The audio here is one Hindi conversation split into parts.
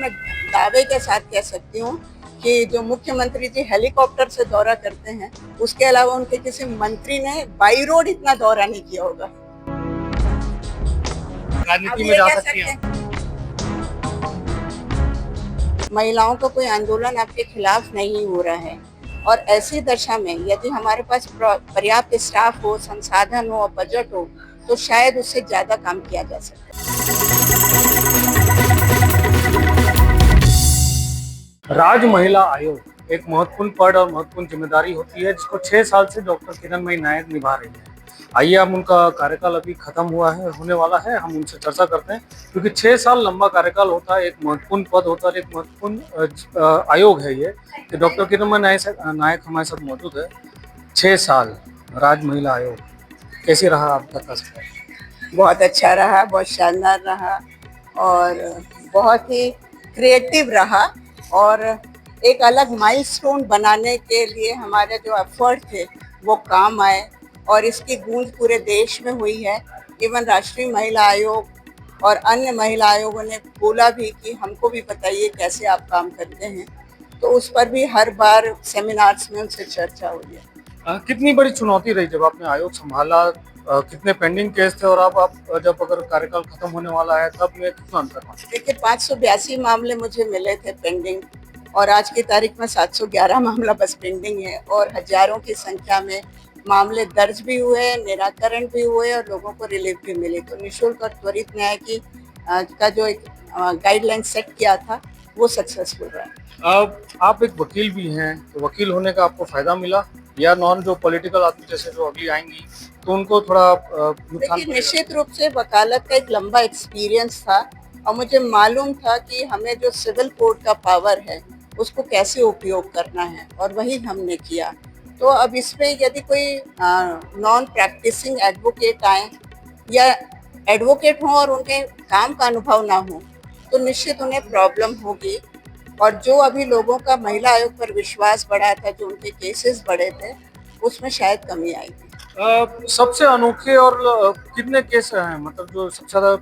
मैं दावे के साथ कह सकती हूँ कि जो मुख्यमंत्री जी हेलीकॉप्टर से दौरा करते हैं, उसके अलावा उनके किसी मंत्री ने बाई रोड इतना दौरा नहीं किया होगा। राजनीति में जा सकती हैं। महिलाओं का कोई आंदोलन आपके खिलाफ नहीं हो रहा है और ऐसी दशा में यदि हमारे पास पर्याप्त स्टाफ हो, संसाधन हो और बजट हो, तो शायद उससे ज्यादा काम किया जा सकता है। राज्य महिला आयोग एक महत्वपूर्ण पद और महत्वपूर्ण जिम्मेदारी होती है, जिसको 6 साल से डॉक्टर किरणमयी नायक निभा रही है। आइए, हम उनका कार्यकाल अभी खत्म हुआ है, होने वाला है, हम उनसे चर्चा करते हैं, क्योंकि 6 साल लंबा कार्यकाल होता है, एक महत्वपूर्ण पद होता है, एक महत्वपूर्ण आयोग है ये कि डॉक्टर किरणमयी नायक हमारे साथ मौजूद है। 6 साल राज्य महिला आयोग कैसे रहा आपका तस्वीर? बहुत अच्छा रहा, बहुत शानदार रहा और बहुत ही क्रिएटिव रहा और एक अलग माइलस्टोन बनाने के लिए हमारे जो एफर्ट थे वो काम आए और इसकी गूंज पूरे देश में हुई है। इवन राष्ट्रीय महिला आयोग और अन्य महिला आयोगों ने बोला भी कि हमको भी बताइए कैसे आप काम करते हैं, तो उस पर भी हर बार सेमिनार्स में उनसे चर्चा हुई है। कितनी बड़ी चुनौती रही जब आपने आयोग संभाला? कितने पेंडिंग केस थे और अब आप जब अगर कार्यकाल खत्म होने वाला है तब में कितना अंतर था? देखिए, 582 मामले मुझे मिले थे पेंडिंग और आज की तारीख में 711 मामला बस पेंडिंग है और हजारों की संख्या में मामले दर्ज भी हुए, निराकरण भी हुए और लोगों को रिलीफ भी मिली। तो निःशुल्क और त्वरित न्याय की का जो एक गाइडलाइन सेट किया था वो सक्सेसफुल रहा। अब आप एक वकील भी हैं, तो वकील होने का आपको फायदा मिला या नॉन जो पॉलिटिकल आदमी जैसे जो अभी आएंगी तो उनको थोड़ा नुकसान? देखिए, निश्चित रूप से वकालत का एक लंबा एक्सपीरियंस था और मुझे मालूम था कि हमें जो सिविल कोर्ट का पावर है उसको कैसे उपयोग करना है और वही हमने किया। तो अब इसमें यदि कोई नॉन प्रैक्टिसिंग एडवोकेट आए या एडवोकेट हों और उनके काम का अनुभव ना हो तो निश्चित उन्हें प्रॉब्लम होगी और जो अभी लोगों का महिला आयोग पर विश्वास बढ़ा था, जो उनके केसेस बढ़े थे, उसमें शायद कमी आएगी। सबसे अनोखे और कितने केस हैं, मतलब जो सबसे ज्यादा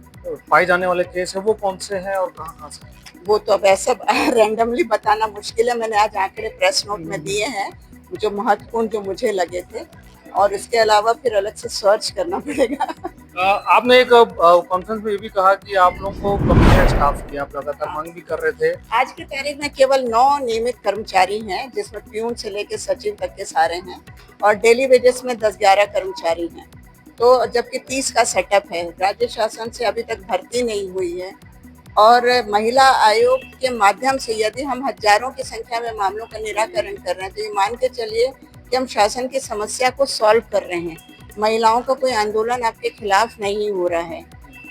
पाए जाने वाले केस है वो कौन से हैं और कहाँ कहाँ से हैं? वो तो अब ऐसा रैंडमली बताना मुश्किल है। मैंने आज आंकड़े प्रेस नोट में दिए हैं जो महत्वपूर्ण जो मुझे लगे थे और इसके अलावा फिर अलग से सर्च करना पड़ेगा। आपने एक कॉन्फ्रेंस में ये भी कहा कि आप लोगों को कमी है स्टाफ की, आप लगातार मांग भी कर रहे थे। आज की तारीख में केवल 9 नियमित कर्मचारी हैं, जिसमें प्यून से लेकर सचिव तक के सारे हैं और डेली वेजेस में 10-11 कर्मचारी हैं। तो जबकि 30 का सेटअप है, राज्य शासन से अभी तक भर्ती नहीं हुई है और महिला आयोग के माध्यम से यदि हम हजारों की संख्या में मामलों का निराकरण कर रहे हैं तो ये मान के चलिए कि हम शासन की समस्या को सॉल्व कर रहे हैं। महिलाओं का कोई आंदोलन आपके खिलाफ नहीं हो रहा है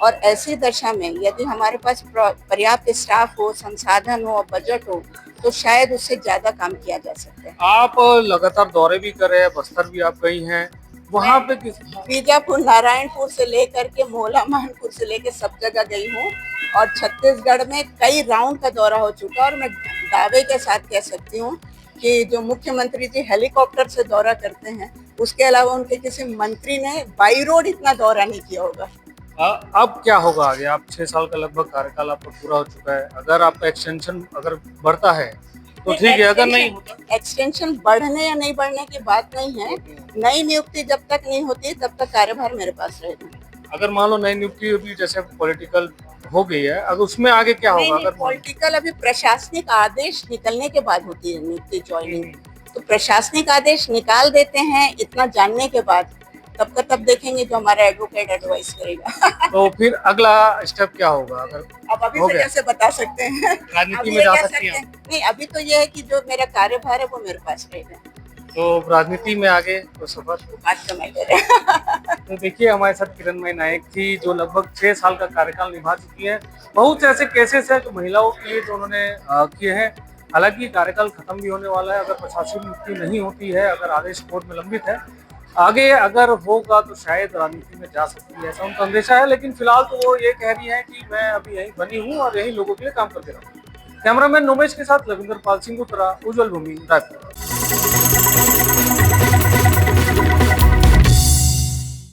और ऐसी दशा में यदि हमारे पास पर्याप्त स्टाफ हो, संसाधन हो और बजट हो, तो शायद उससे ज्यादा काम किया जा सकता है। आप लगातार दौरे भी कर रहे हैं, बस्तर भी आप गई हैं, वहाँ पे बीजापुर, नारायणपुर से लेकर के मोहला मानपुर से लेकर सब जगह गई हूँ और छत्तीसगढ़ में कई राउंड का दौरा हो चुका और मैं दावे के साथ कह सकती हूँ कि जो मुख्यमंत्री जी हेलीकॉप्टर से दौरा करते हैं, उसके अलावा उनके किसी मंत्री ने बाई रोड इतना दौरा नहीं किया होगा। अब क्या होगा आगे? आप 6 साल का लगभग कार्यकाल आपका पूरा हो चुका है, अगर आपका एक्सटेंशन अगर बढ़ता है तो ठीक है, अगर नहीं होता? एक्सटेंशन बढ़ने या नहीं बढ़ने की बात नहीं है। नई नियुक्ति जब तक नहीं होती तब तक कार्यभार मेरे पास रहेगा। अगर मान लो नई नियुक्ति अभी जैसे पॉलिटिकल हो गई है, अगर उसमें आगे क्या होगा? अगर पॉलिटिकल अभी प्रशासनिक आदेश निकलने के बाद होती है नियुक्ति, ज्वाइनिंग, तो प्रशासनिक आदेश निकाल देते हैं इतना जानने के बाद, तब का तब देखेंगे जो हमारा एडवोकेट एडवाइस करेगा। तो फिर अगला स्टेप क्या होगा? अगर अब अभी से कैसे बता सकते हैं? राजनीति में जा सकती हैं? नहीं, अभी तो ये है कि जो मेरा कार्यभार है वो मेरे पास रहेगा। तो राजनीति में आगे तो सफर बात का मैटर है। तो देखिए, हमारे साथ किरणमयी नायक थी जो लगभग 6 साल का कार्यकाल निभा चुकी है। बहुत से ऐसे केसेस हैं जो महिलाओं के लिए जो उन्होंने किए हैं। हालांकि कार्यकाल खत्म भी होने वाला है, अगर प्रशासनिक नियुक्ति नहीं होती है, अगर आदेश कोर्ट में लंबित है, आगे अगर होगा तो शायद राजनीति में जा सकती है, ऐसा उनका अंदेशा है। लेकिन फिलहाल तो वो ये कह रही है कि मैं अभी यहीं बनी हूँ और यहीं लोगों के लिए काम करते रहूँ। कैमरामैन नोमेश के साथ रविंद्र पाल सिंह, उत्तरा, उज्जवल भूमि, रायपुर।